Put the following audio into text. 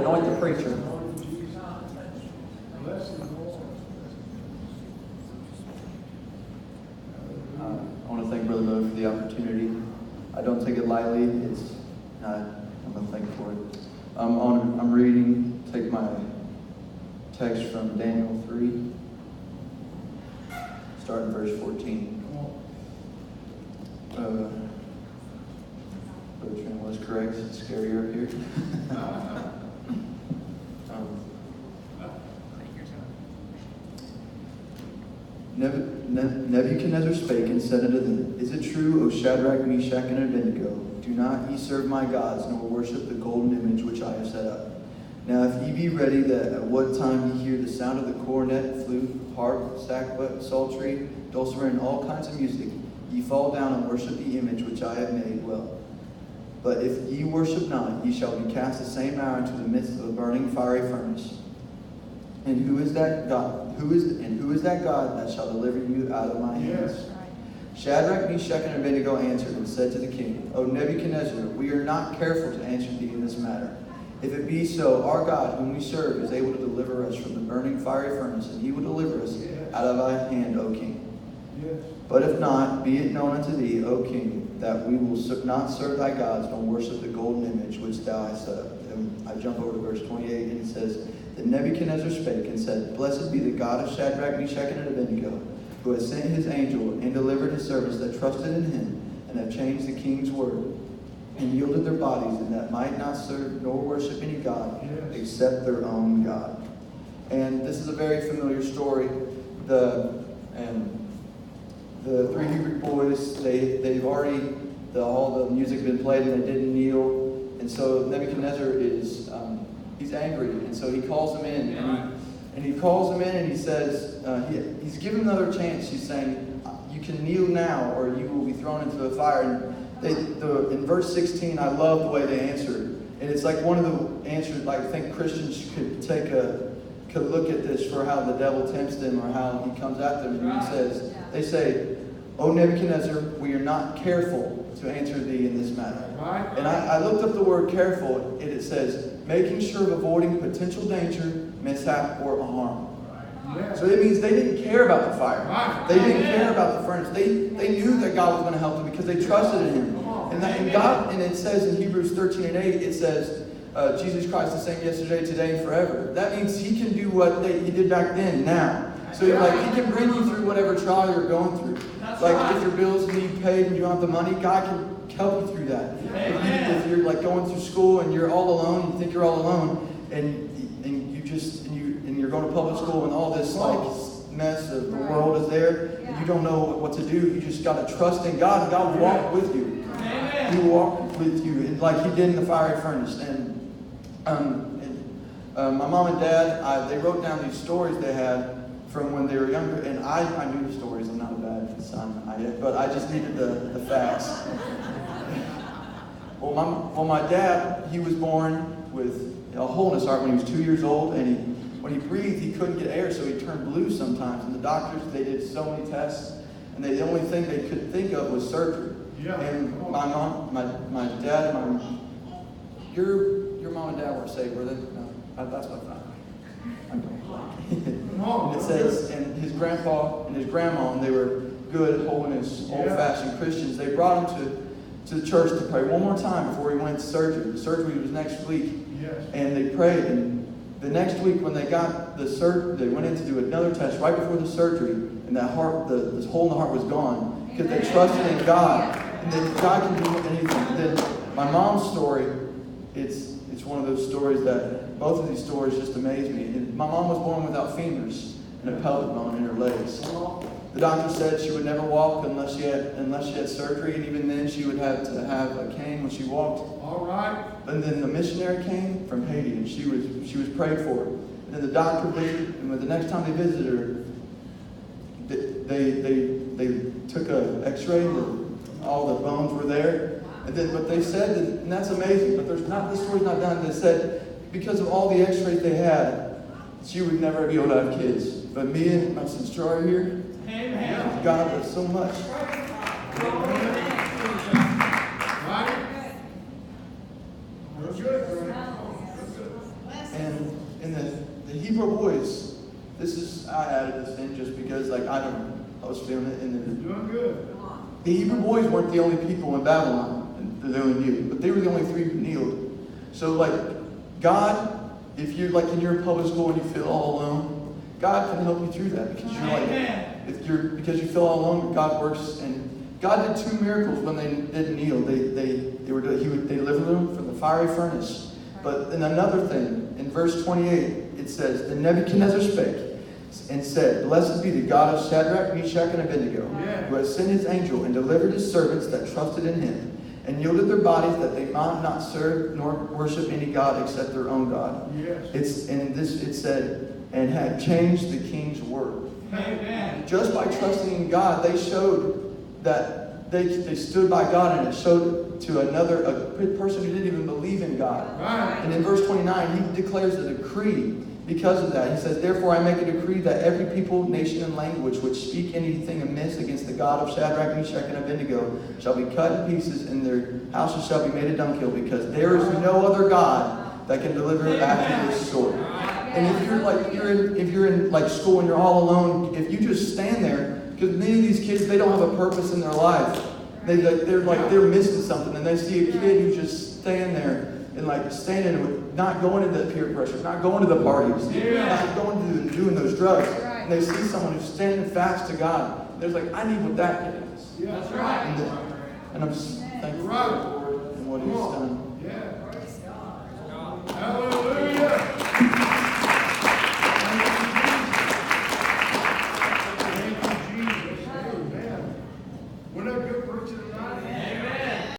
anoint the preacher. I want to thank Brother Bo for the opportunity. I don't take it lightly. I'm going to thank him for it. I'm reading, take my text from Daniel 3, starting verse 14. Brother Trent was correct. It's scarier up here. Nebuchadnezzar spake and said unto them, Is it true, O Shadrach, Meshach, and Abednego? Do not ye serve my gods, nor worship the golden image which I have set up. Now if ye be ready, that at what time ye hear the sound of the cornet, flute, harp, sackbut, psaltery, dulcimer, and all kinds of music, ye fall down and worship the image which I have made well. But if ye worship not, ye shall be cast the same hour into the midst of a burning fiery furnace. And who is that God? Who is that God that shall deliver you out of my hands? Yes. Shadrach, Meshach, and Abednego answered and said to the king, O Nebuchadnezzar, we are not careful to answer thee in this matter. If it be so, our God, whom we serve, is able to deliver us from the burning fiery furnace, and he will deliver us out of thy hand, O king. Yes. But if not, be it known unto thee, O king, that we will not serve thy gods, nor worship the golden image which thou hast set up. And I jump over to verse 28, and it says, Then Nebuchadnezzar spake and said, Blessed be the God of Shadrach, Meshach, and Abednego, who has sent his angel and delivered his servants that trusted in him, and have changed the king's word, and yielded their bodies, and that might not serve nor worship any god except their own God. And this is a very familiar story. The three Hebrew boys, they've already, all the music had been played and they didn't kneel. And so Nebuchadnezzar is, he's angry. And so he calls them in. And he calls them in and he says, he's giving them another chance. He's saying, you can kneel now or you will be thrown into the fire. And in verse 16, I love the way they answered. And it's like one of the answers, like I think Christians could look at this for how the devil tempts them or how he comes at them. And he says, they say, O Nebuchadnezzar, we are not careful to answer thee in this matter. Right. And I looked up the word careful, and it says, making sure of avoiding potential danger, mishap, or harm. Right. So it means they didn't care about the fire. Right. They didn't care about the furnace. They knew that God was going to help them because they trusted in him. And it says in Hebrews 13:8, it says, Jesus Christ the same yesterday, today, and forever. That means he can do what he did back then, now. So he can bring you through whatever trial you're going through. If your bills need paid and you don't have the money, God can help you through that. If you're going through school and you're all alone, you think you're all alone, and you're going to public school and all this mess of the world is there, and you don't know what to do, you just got to trust in God, and God will walk with you. He will walk with you, like he did in the fiery furnace. And my mom and dad, they wrote down these stories they had from when they were younger, and I knew the stories. I'm not a bad son, but I just needed the facts. Well, my dad, he was born with a hole in his heart when he was 2 years old, and when he breathed, he couldn't get air, so he turned blue sometimes. And the doctors, they did so many tests, and the only thing they could think of was surgery. Yeah. And my mom, my dad, your mom and dad were saved, were they? No, that's what I thought. And it says, and his grandpa and his grandma, and they were good, holiness, old-fashioned Christians. They brought him to the church to pray one more time before he went to surgery. The surgery was next week. Yes. And they prayed, and the next week when they got the surgery, they went in to do another test right before the surgery, and that heart, this hole in the heart was gone because they trusted in God, and that God can do anything. And then my mom's story, it's one of those stories that both of these stories just amaze me. And my mom was born without femurs and a pelvic bone in her legs. The doctor said she would never walk unless she had surgery, and even then she would have to have a cane when she walked. All right. And then the missionary came from Haiti, and she was prayed for. And then the doctor visited, and the next time they visited her, they took an X-ray, and all the bones were there. But they said, and that's amazing, but this story's not done. They said because of all the X-rays they had, she would never be able to have kids. But me and my sister are here. Amen. God does so much. the Hebrew boys, I added this in just because, like, I was feeling it. And doing good. the Hebrew boys weren't the only people in Babylon that only kneeled, but they were the only 3 who kneeled. So, like, God, if you're like in your public school and you feel all alone, God can help you through that because you're like, because you feel all alone, God works. And God did 2 miracles when they didn't kneel. They delivered them from the fiery furnace. But in another thing, in verse 28, it says, "Then Nebuchadnezzar spake and said, Blessed be the God of Shadrach, Meshach, and Abednego, who has sent his angel and delivered his servants that trusted in him, and yielded their bodies that they might not serve nor worship any god except their own God." Yes. It said, "And had changed the king's word." Amen. Just by trusting in God, they showed that they stood by God, and it showed to a person who didn't even believe in God. Right. And in verse 29, he declares a decree because of that. He says, "Therefore I make a decree that every people, nation, and language which speak anything amiss against the God of Shadrach, Meshach, and Abednego shall be cut in pieces, and their houses shall be made a dunghill, because there is no other God that can deliver after this sort." And if you're in like school and you're all alone, if you just stand there, because many of these kids, they don't have a purpose in their life. They're missing something, and they see a kid who's just staying there and like standing with, not going into the peer pressure, not going to the parties, not going to doing those drugs. And they see someone who's standing fast to God. They're like, I need what that kid is. That's right. And I'm just thankful. Right.